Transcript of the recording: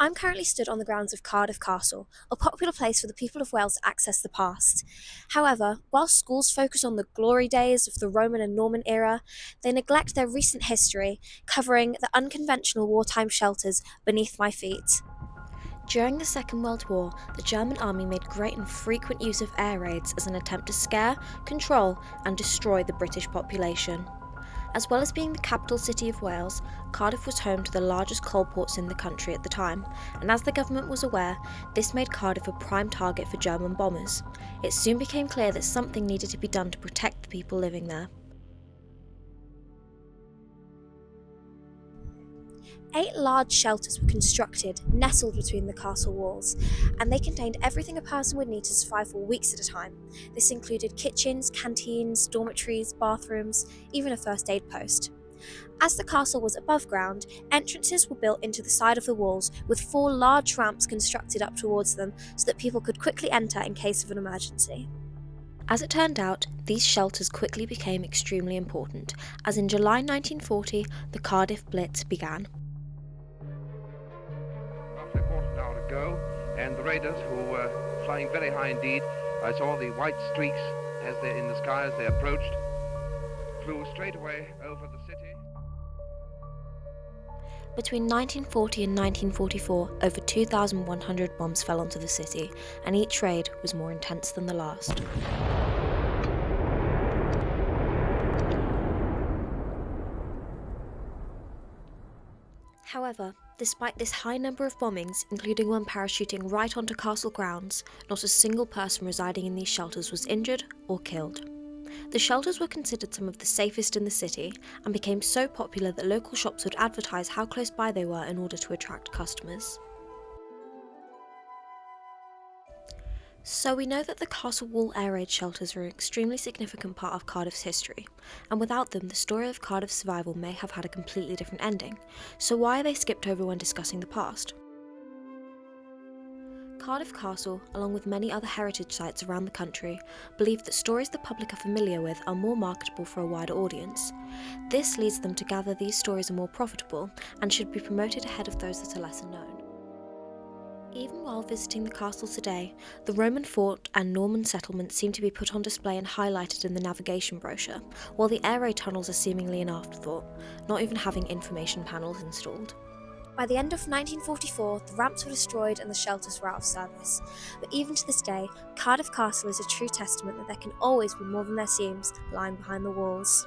I'm currently stood on the grounds of Cardiff Castle, a popular place for the people of Wales to access the past. However, while schools focus on the glory days of the Roman and Norman era, they neglect their recent history, covering the unconventional wartime shelters beneath my feet. During the Second World War, the German army made great and frequent use of air raids as an attempt to scare, control, and destroy the British population. As well as being the capital city of Wales, Cardiff was home to the largest coal ports in the country at the time, and as the government was aware, this made Cardiff a prime target for German bombers. It soon became clear that something needed to be done to protect the people living there. 8 large shelters were constructed, nestled between the castle walls, and they contained everything a person would need to survive for weeks at a time. This included kitchens, canteens, dormitories, bathrooms, even a first aid post. As the castle was above ground, entrances were built into the side of the walls, with 4 large ramps constructed up towards them so that people could quickly enter in case of an emergency. As it turned out, these shelters quickly became extremely important, as in July 1940, the Cardiff Blitz began. Roughly a quarter of an hour to go, and the raiders, who were flying very high indeed, I saw the white streaks in the sky as they approached, flew straight away over the city. Between 1940 and 1944, over 2,100 bombs fell onto the city, and each raid was more intense than the last. However, despite this high number of bombings, including one parachuting right onto castle grounds, not a single person residing in these shelters was injured or killed. The shelters were considered some of the safest in the city and became so popular that local shops would advertise how close by they were in order to attract customers. So we know that the castle wall air raid shelters are an extremely significant part of Cardiff's history, and without them the story of Cardiff's survival may have had a completely different ending. So why are they skipped over when discussing the past? Cardiff Castle, along with many other heritage sites around the country, believe that stories the public are familiar with are more marketable for a wider audience. This leads them to gather these stories are more profitable and should be promoted ahead of those that are lesser known. Even while visiting the castle today, the Roman fort and Norman settlement seem to be put on display and highlighted in the navigation brochure, while the air raid tunnels are seemingly an afterthought, not even having information panels installed. By the end of 1944, the ramps were destroyed and the shelters were out of service. But even to this day, Cardiff Castle is a true testament that there can always be more than there seems lying behind the walls.